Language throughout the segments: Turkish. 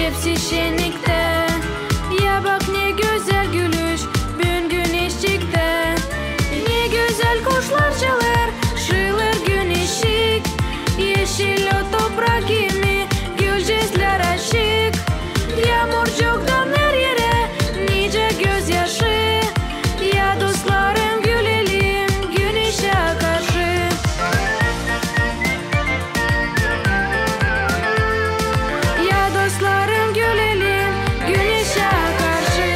hepsi şenlikte. Ya bak ne güzel gülüş, bugün güneş çıktı. Ne güzel kuşlar çalar, şılır gün ışık. Yeşil o toprak gibi, gülcezler aşık. Yağmurcuktan her yere, nice gözyaşı. Ya dostlarım gülelim, güneşe karşı. Ya dostlarım gülelim, güneşe karşı.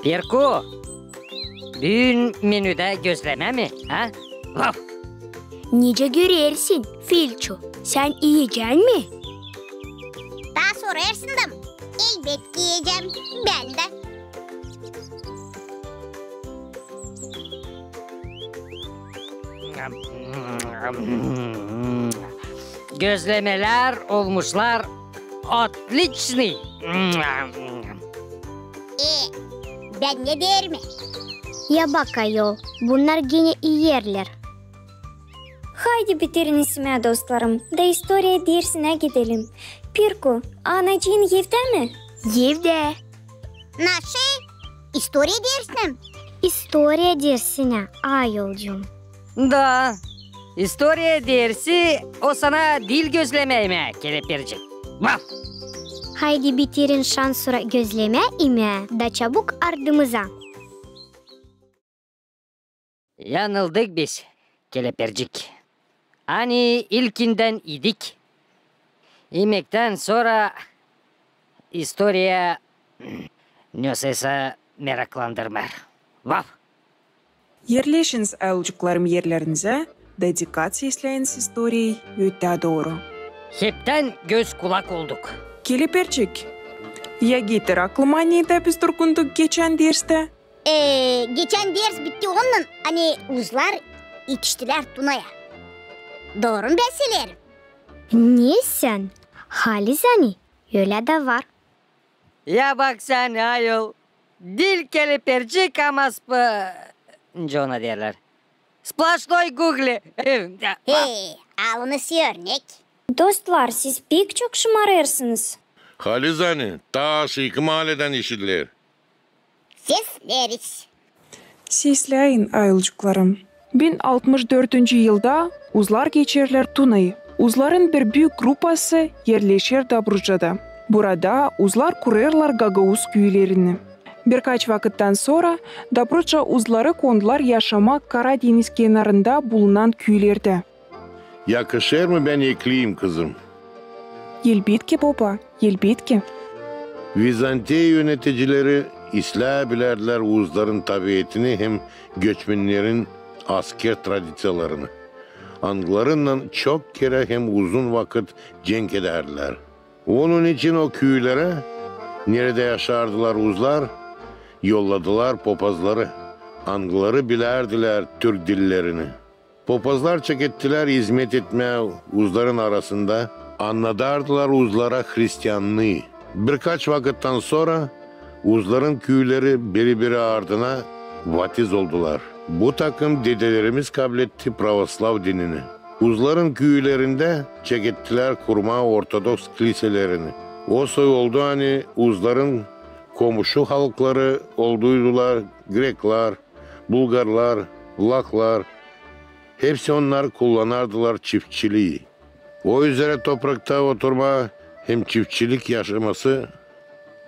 Pirku, bugün menüde gözleme mi? Ha? Vaf. Nice görersin Filço. Sen yiyecek mi? Daha sonra yersindim. Elbet yiyeceğim ben de. Gözlemeler olmuşlar. Отличный. Ben ne derim? Ya bak ayol, bunlar gene iyi yerler. Haydi bitirin ismi dostlarım, da historia dersine gidelim. Pirku, anacığın evde mi? Evde. Nasıl? İstoria dersim. İstoria dersine ayolcum. Да. История dersi o sana dil gözleme mi kelepircik? Vaf. Haydi bitirin şansura gözleme ime da çabuk ardımıza. Yanıldık biz kelepircik. Hani ilkinden idik. Yemekten sonra historia nösese meraklandırmar. Vaf. Yerleşiniz ayolcuklarım yerlerinize. Dedikasya isteyiniz istoriyi öte doğru. Hepten göz kulak olduk. Keleperçik. Ya getir aklıma neydi biz durgunduk geçen derste? Geçen ders bitti onun. Hani uzlar yetiştiler Tuna'ya. Doğru mu ben söylerim? Niye sen? Halizani, öyle de var. Ya bak sen ayol. Dil kelepircik ama ona derler. Splaşnoy Google. Alınız örnek. Dostlar, siz pek çok şımarırsınız. Halizani, ta şıykı mahalleden işitler. Sesleriz. Sesleyin ayolcuklarım. 1064 yılda uzlar geçerler Tuna'yı. Uzların bir büyük grupası yerleşir Dobruca'da. Burada uzlar kurarlar Gagauz köylerini. Birkaç vakitten sonra Dobruca uzları kondular yaşamak Karadeniz kenarında bulunan köylerde. Yakışır mı ben ekleyeyim kızım? Elbette baba, elbette. Vizantiya yöneticileri İslam'bilerdiler uzların tabiatını hem göçmenlerin asker tradisiyalarını. Anglarınla çok kere hem uzun vakit cenk ederdiler. Onun için o köylere nerede yaşardılar uzlar, yolladılar popazları. Angları bilerdiler Türk dillerini. Popazlar çekettiler hizmet etmeye uzların arasında. Anladardılar uzlara Hristiyanlığı. Birkaç vakitten sonra uzların köyleri biri ardına vatiz oldular. Bu takım dedelerimiz kabul etti pravoslav dinini. Uzların köylerinde çekettiler kurma Ortodoks kiliselerini. O soy oldu hani uzların komşu halkları olduydular. Grekler, Bulgarlar, Vlaklar. Hepsi onlar kullanardılar çiftçiliği. O üzere toprakta oturma hem çiftçilik yaşaması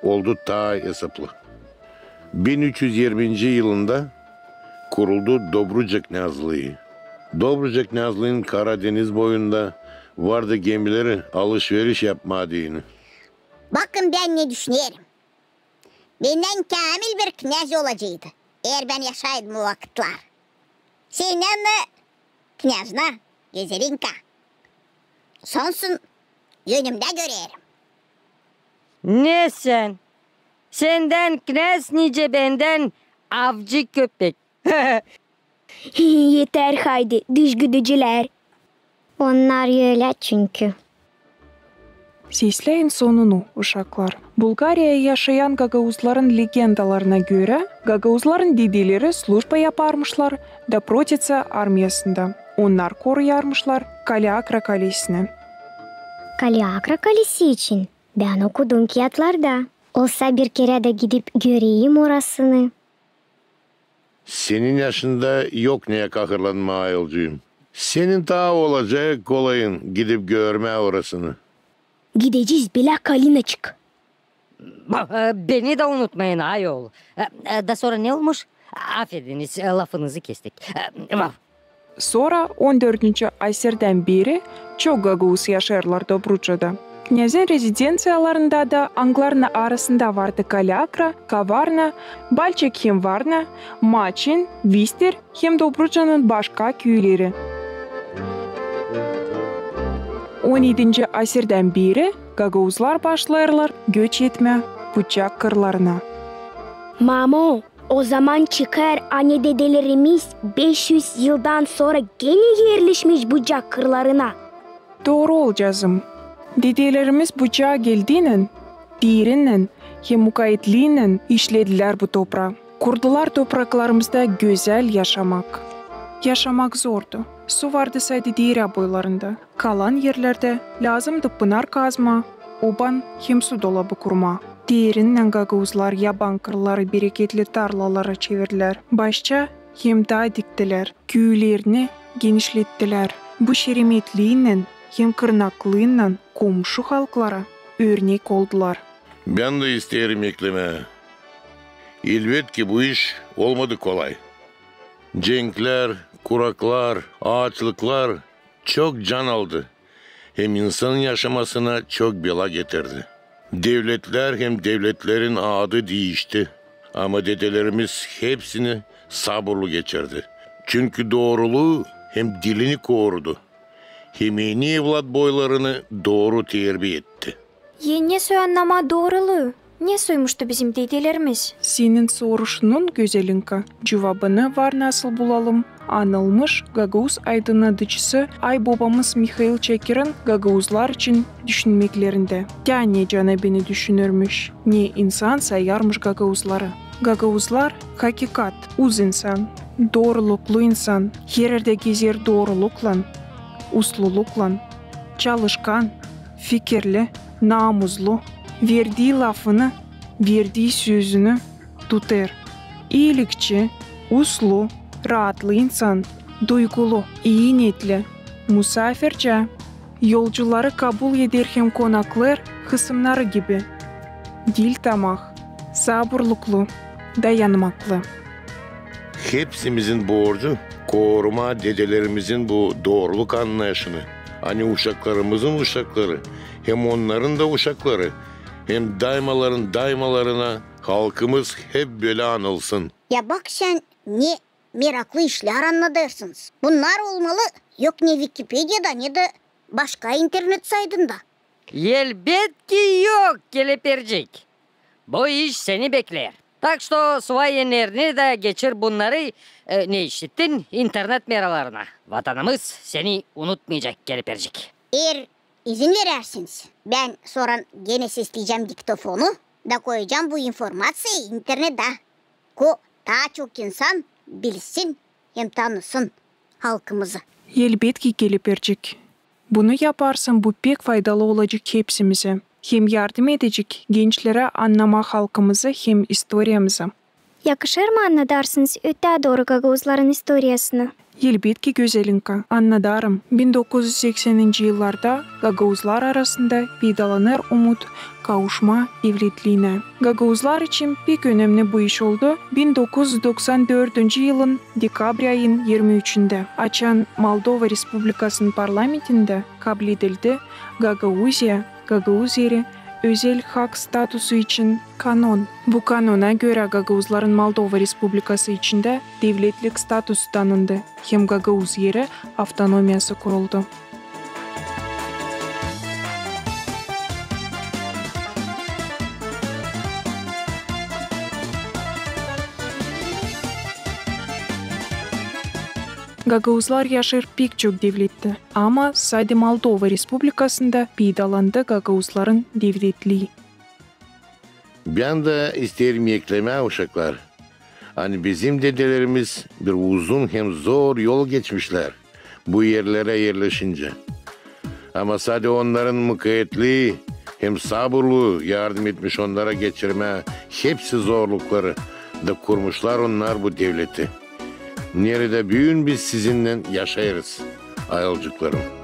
oldu ta hesaplı. 1320. yılında kuruldu Dobruca Knyazlığı. Dobruca Knyazlığı'nın Karadeniz boyunda vardı gemileri alışveriş yapmadığını. Bakın ben ne düşünüyorum. Benden kamil bir knyaz olacaktı. Eğer ben yaşaydım o vakitler. Senin mi? Knyazna, Gezerinka. Sonsun yönümde görerim. Ne sen? Senden knes nice benden avcı köpek. Yeter haydi dışgıdıcılar. Onlar öyle çünkü. Sesleyin sonunu uşaklar. Bulgarya yaşayan Gagauzların legendalarına göre Gagauzların dedeleri slujba yaparmışlar da Protice armiyasında. Onlar koruyarmışlar Kaliakra kalesini. Kaliakra Kalesi için ben okudum kağıtlarda. Olsa bir kere de gidip göreyim orasını. Senin yaşında yok neye kahırlanma ayolcuğum. Senin daha olacak kolayın gidip görme orasını. Gideceğiz bile Kalinaçık. Beni de unutmayın ayol. Da sonra ne olmuş? Affediniz lafınızı kestik. Sonra 14. asırdan beri çok Gagauz yaşarlar Dobruça'da. Knyazın rezidensiyalarında da Angların arasında vardı Kaliakra, Kavarna, Balçık hem Varna, Maçin, Vistir hem Dobruça'nın başka köyleri. 17. asırdan beri Gagauzlar başlarlar göç etme Bucak kırlarına. Mamo, o zaman çıkar anne dedelerimiz 500 yıldan sonra gene yerleşmiş Bucak kırlarına. Doğru olacağım. Dedelerimiz Bucağa geldiğinin, diğerinden hem mukayyetliğinden işlediler bu toprağı. Kurdular topraklarımızda güzel yaşamak. Yaşamak zordu. Su vardı sadece diğer boylarında. Kalan yerlerde lazımdı pınar kazma, oban hem su dolabı kurma. Diğerinden Gagauzlar yaban kırları bereketli tarlalara çevirdiler. Başça hem dağ diktiler. Köylerini genişlettiler. Bu şeremetliğinden hem kırnaklığından komşu halklara örnek oldular. Ben de isterim ekleme. Elbette bu iş olmadı kolay. Cenkler, kuraklar, ağaçlıklar çok can aldı. Hem insanın yaşamasına çok bela getirdi. Devletler hem devletlerin adı değişti. Ama dedelerimiz hepsini sabırlı geçirdi. Çünkü doğruluğu hem dilini korudu. Hem yeni evlat boylarını doğru terbiye etti. Ne söyleme doğruluğu? Ne soymuştu bizim dedelerimiz? Senin soruşunun güzelinka. Cevabını var nasıl bulalım? Anılmış Gagauz aydınlatıcısı Aybabamız Mikhail Çekir'in Gagauzlar için düşünmeklerinde. Yani canı beni düşünürmüş. Ne insan sayarmış Gagauzları. Gagauzlar hakikat, uz insan, doğruluklu insan, her yerde gezer doğrulukla, uslulukla, çalışkan, fikirli, namuslu, verdiği lafını, verdiği sözünü tutar. İyilikçi, uslu, rahatlı insan, duygulu, iyi niyetli, misafirce, yolcuları kabul eder hem konaklar kısımları gibi. Dil tamak, sabırlıklı, dayanmaklı. Hepsimizin borcu koruma dedelerimizin bu doğruluk anlayışını. Hani uşaklarımızın uşakları, hem onların da uşakları, hem daymalarına halkımız hep böyle anılsın. Ya bak sen ne meraklı işler anlatırsınız. Bunlar olmalı yok ne Wikipedia'da ne de başka internet saytında. Elbet ki yok Kelepercik. Bu iş seni bekler. Так что свои нервini de geçir bunları ne işittin internet meralarına. Vatanımız seni unutmayacak Kelepercik. Eğer izin verersiniz ben sonra gene sesleyeceğim diktofonu da koyacağım bu informasyayı internete. Daha çok insan bilsin hem tanısın halkımızı. Elbette Kelepercik. Bunu yaparsın bu pek faydalı olacak hepsimize. Hem yardım edecek gençlere anlama halkımızı hem historiyamızı. Yakışır mı anlatarsınız öte doğru Gagauzların historiyasını? Elbette güzelinka, anladarım. 1980. yıllarda Gagauzlar arasında vidalanır umut, kavuşma evliliğine. Gagauzlar için pek önemli bu iş oldu. 1994. yılın dekabr ayın 23'ünde açan Moldova Respublikası'nın parlamentinde kabul edildi Gagauz yeri özel hak statusu için kanon. Bu kanona göre Gagauzların Moldova Respublikası içinde devletlik statusu tanındı. Hem Gagauz yeri avtonomiyası kuruldu. Gagauzlar yaşar pek çok devlette. Ama sadece Moldova Respublikasında peydalandı Gagauzların devletliği. Ben de isterim ekleme uşaklar. Hani bizim dedelerimiz bir uzun hem zor yol geçmişler bu yerlere yerleşince. Ama sadece onların mukayyetliği hem sabırlı yardım etmiş onlara geçirme hepsi zorlukları da kurmuşlar onlar bu devleti. Nerede büyün biz sizinle yaşayırız ayolcuklarım.